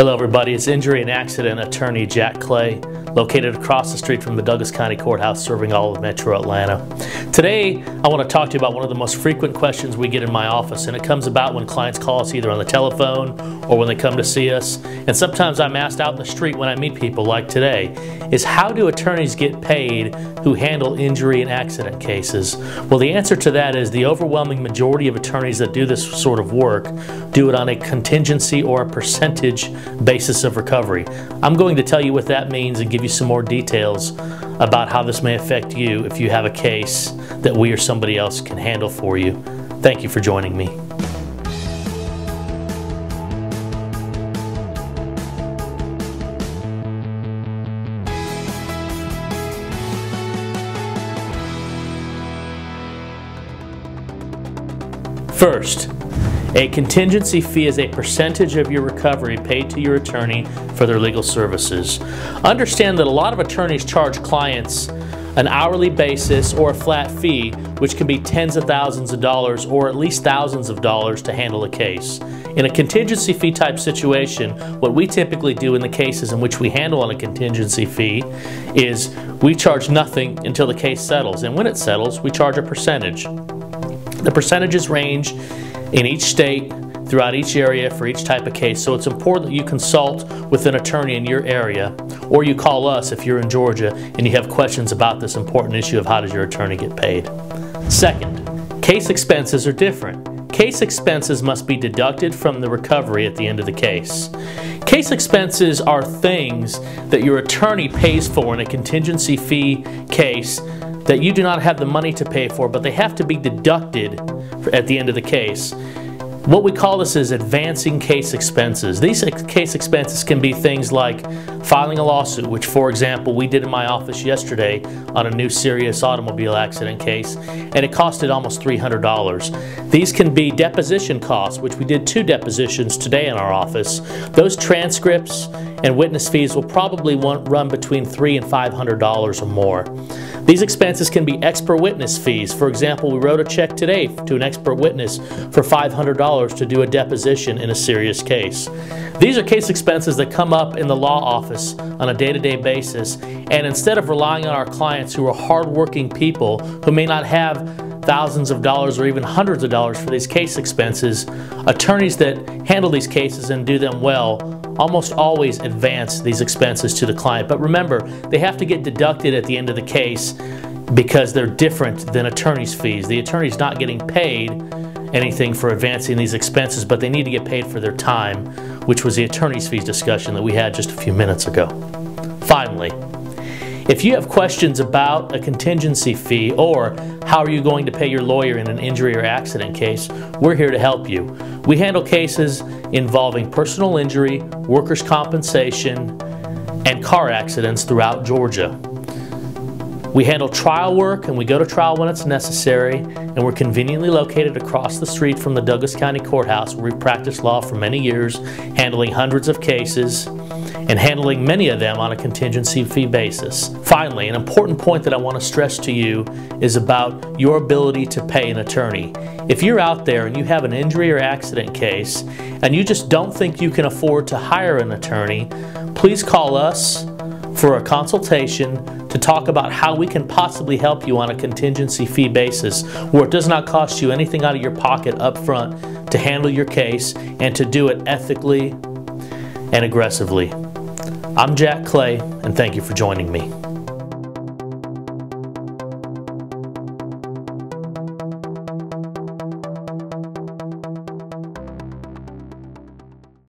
Hello everybody, it's injury and accident attorney Jack Clay, located across the street from the Douglas County Courthouse serving all of Metro Atlanta. Today I want to talk to you about one of the most frequent questions we get in my office, and it comes about when clients call us either on the telephone or when they come to see us, and sometimes I'm asked out in the street when I meet people like today, is how do attorneys get paid who handle injury and accident cases? Well, the answer to that is the overwhelming majority of attorneys that do this sort of work do it on a contingency or a percentage basis of recovery. I'm going to tell you what that means and give you some more details about how this may affect you if you have a case that we or somebody else can handle for you. Thank you for joining me. First, a contingency fee is a percentage of your recovery paid to your attorney for their legal services. Understand that a lot of attorneys charge clients an hourly basis or a flat fee, which can be tens of thousands of dollars or at least thousands of dollars to handle a case. In a contingency fee type situation, what we typically do in the cases in which we handle on a contingency fee is we charge nothing until the case settles, and when it settles, we charge a percentage. The percentages range in each state, throughout each area for each type of case, so it's important that you consult with an attorney in your area, or you call us if you're in Georgia and you have questions about this important issue of how does your attorney get paid. Second, case expenses are different. Case expenses must be deducted from the recovery at the end of the case. Case expenses are things that your attorney pays for in a contingency fee case that you do not have the money to pay for, but they have to be deducted at the end of the case. What we call this is advancing case expenses. These case expenses can be things like filing a lawsuit, which for example we did in my office yesterday on a new serious automobile accident case, and it costed almost $300. These can be deposition costs, which we did 2 depositions today in our office. Those transcripts and witness fees will probably run between $300 and $500 or more. These expenses can be expert witness fees. For example, we wrote a check today to an expert witness for $500 to do a deposition in a serious case. These are case expenses that come up in the law office on a day-to-day basis, and instead of relying on our clients who are hardworking people who may not have thousands of dollars or even hundreds of dollars for these case expenses, attorneys that handle these cases and do them well almost always advance these expenses to the client. But remember, they have to get deducted at the end of the case because they're different than attorney's fees. The attorney's not getting paid anything for advancing these expenses, but they need to get paid for their time, which was the attorney's fees discussion that we had just a few minutes ago. Finally, if you have questions about a contingency fee or how are you going to pay your lawyer in an injury or accident case, we're here to help you. We handle cases involving personal injury, workers' compensation, and car accidents throughout Georgia. We handle trial work, and we go to trial when it's necessary, and we're conveniently located across the street from the Douglas County Courthouse, where we've practiced law for many years, handling hundreds of cases and handling many of them on a contingency fee basis. Finally, an important point that I want to stress to you is about your ability to pay an attorney. If you're out there and you have an injury or accident case and you just don't think you can afford to hire an attorney, please call us for a consultation to talk about how we can possibly help you on a contingency fee basis where it does not cost you anything out of your pocket up front to handle your case and to do it ethically and aggressively. I'm Jack Clay, and thank you for joining me.